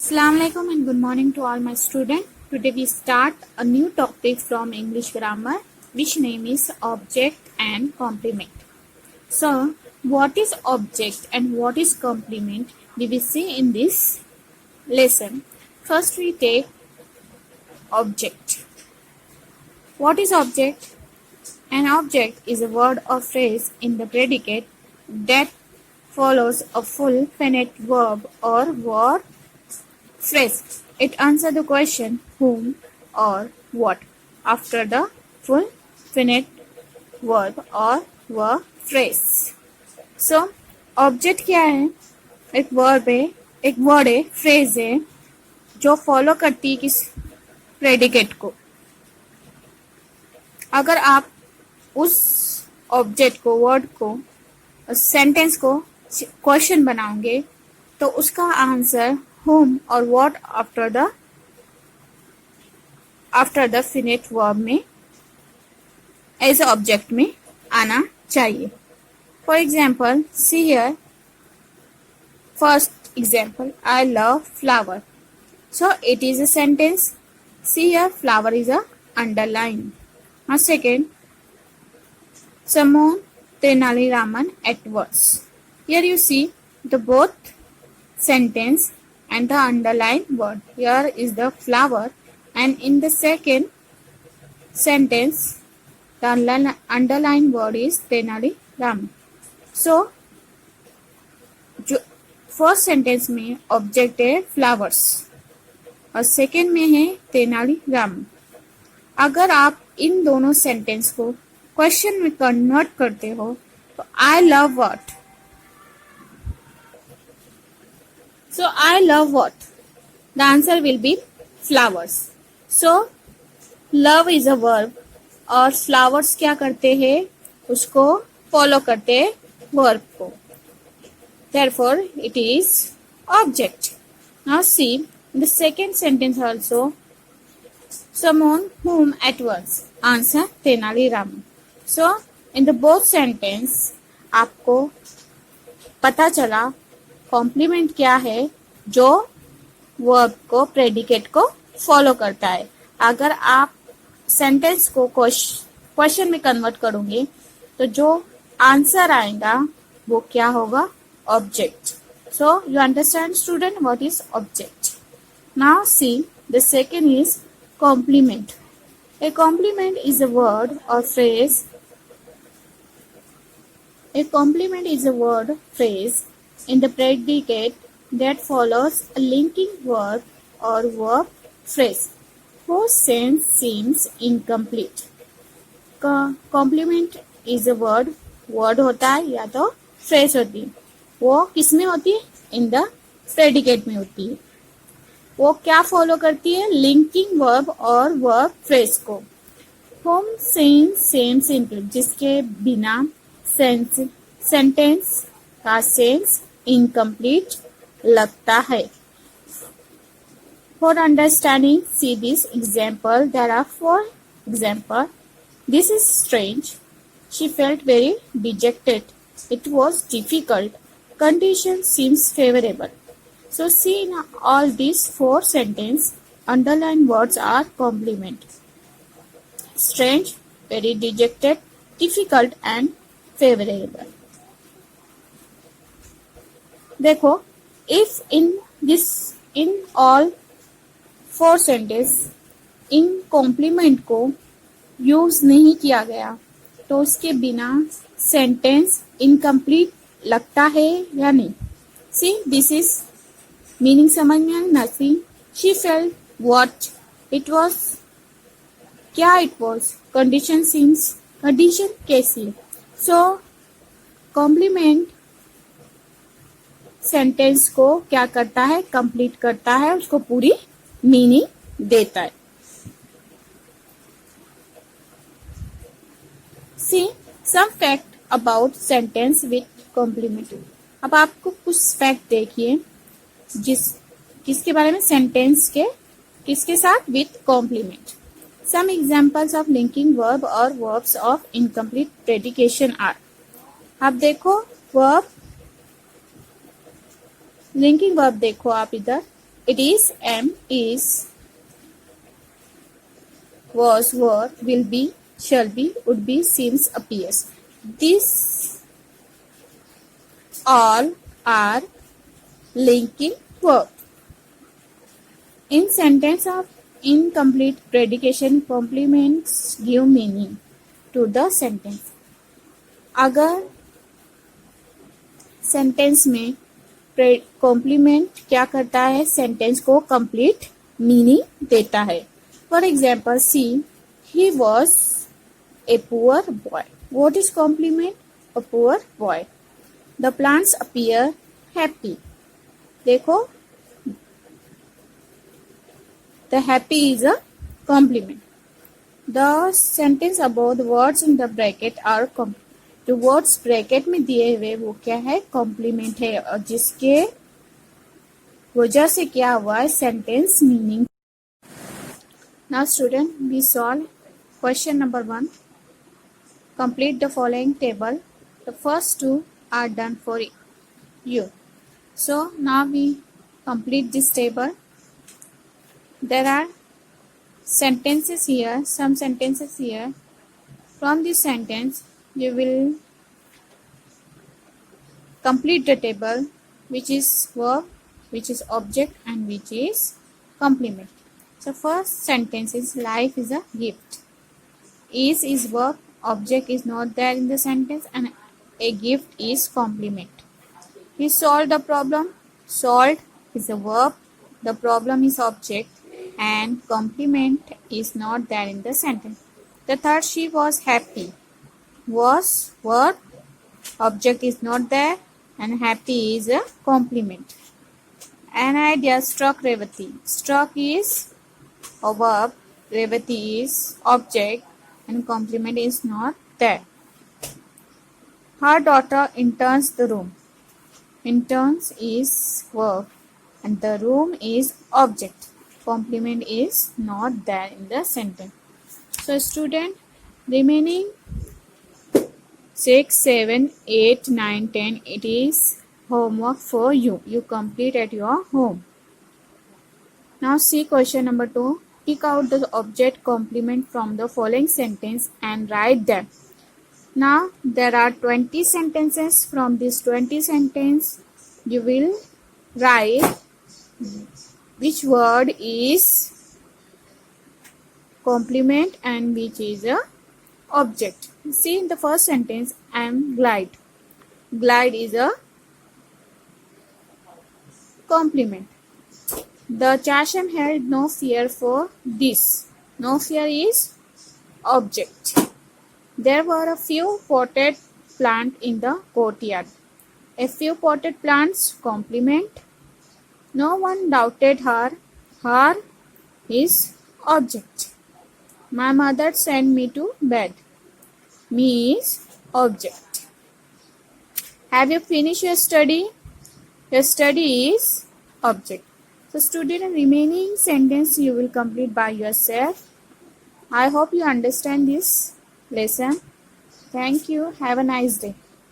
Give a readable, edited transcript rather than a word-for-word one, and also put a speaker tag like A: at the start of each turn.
A: Assalamu alaikum and good morning to all my students. Today we start a new topic from English grammar which name is object and complement. So what is object and what is complement we will see in this lesson. First we take object. What is object? An object is a word or phrase in the predicate that follows a full finite verb or word phrase. It answers the question whom or what after the full finite verb or verb phrase. So object क्या है? एक verb है, एक word है, phrase है जो follow करती है किस प्रेडिकेट को. अगर आप उस ऑब्जेक्ट को, वर्ड को, सेंटेंस को क्वेश्चन बनाओगे तो उसका answer whom or what after the finite verb में as object में आना चाहिए. For example, see here. First example, I love flower. So it is a sentence. See here, flower is a underline. Now second, summon Tenali Raman at once. Here you see the both sentence and the underlined word. Here is the flower, and in the second sentence the underlined word is Tenali Raman. So first sentence में object है flowers और second में है तेनाली रामन. अगर आप इन दोनों sentence को question में कन्वर्ट करते हो तो I love what. So I love what? The answer will be flowers. So love is a verb और flowers क्या करते हैं? उसको follow करते हैं verb को. Therefore it is object. Now see the second sentence also. Someone whom at once. Answer Tenali Raman. So in the both sentence आपको पता चला कॉम्प्लीमेंट क्या है जो वर्ब को, प्रेडिकेट को फॉलो करता है. अगर आप सेंटेंस को क्वेश्चन में कन्वर्ट करोगे तो जो आंसर आएगा वो क्या होगा? Object. So you understand student what is object. Now see the second is complement. A complement is a word और phrase. A complement is a word phrase in the predicate that follows a linking verb or verb phrase whose sense seems incomplete. Complement is a word होता है या तो phrase होती है. वो किस में होती है? in the predicate में होती है. वो क्या follow करती है? linking verb और verb phrase को. whom sense seems incomplete, जिसके बिना sentence का sense incomplete लगता है. For understanding, see this example. There are 4 examples. This is strange. She felt very dejected. It was difficult. Condition seems favorable. So see in all these 4 sentences, underlined words are complement. Strange, very dejected, difficult and favorable. देखो, if in all 4 sentence in complement को use नहीं किया गया तो उसके बिना sentence incomplete लगता है या नहीं. सी दिस इज मीनिंग समझ में आया? Nothing. She felt what? It was. क्या it was? Condition seems. Condition कैसी है? सो कॉम्प्लीमेंट सेंटेंस को क्या करता है? कंप्लीट करता है, उसको पूरी मीनिंग देता है. See some fact about sentence with complement. अब आपको कुछ फैक्ट देखिए किसके बारे में? सेंटेंस के किसके साथ? With complement. Some examples of linking verb और verbs of incomplete predication are. आप देखो वर्ब लिंकिंग वर्ब देखो आप इधर. it is, am, is, was, were, will be, shall be, would be, seems, appears. These all are linking verbs. In sentence of incomplete predication, complements give meaning to the sentence. अगर sentence में complement क्या करता है, sentence को complete meaning देता है. For example see, he was a poor boy. What is complement? A poor boy. The plants appear happy. देखो, the happy is a complement. The sentence about the words in the bracket are complement. जो words bracket में दिए हुए वो क्या है? Complement है, और जिसके वजह से क्या हुआ है? Sentence meaning. Now student, we solve question number 1. Complete the following table. The first two are done for you. So now we complete this table. There are sentences here, some sentences here. From this sentence you will complete the table, which is verb, which is object, and which is complement. So first sentence is life is a gift. Is verb, object is not there in the sentence, and a gift is complement. He solved the problem. Solved is a verb, the problem is object, and complement is not there in the sentence. The third, she was happy. Was verb, object is not there, and happy is a complement. An idea struck Revati. Struck is a verb, Revati is object, and complement is not there. Her daughter enters the room. Enters is verb and the room is object. Complement is not there in the sentence. So student, remaining 6, 7, 8, 9, 10, it is homework for you. You complete at your home. Now see question number 2. Pick out the object complement from the following sentence and write them. Now there are 20 sentences. From this 20 sentence you will write which word is complement and which is a object. See in the first sentence, I am glide. Glide is a complement. The Chasham had no fear for this. No fear is object. There were a few potted plants in the courtyard. A few potted plants complement. No one doubted her. Her is object. My mother sent me to bed. Me is object. Have you finished your study? Your study is object. So student, remaining sentence you will complete by yourself. I hope you understand this lesson. Thank you. Have a nice day.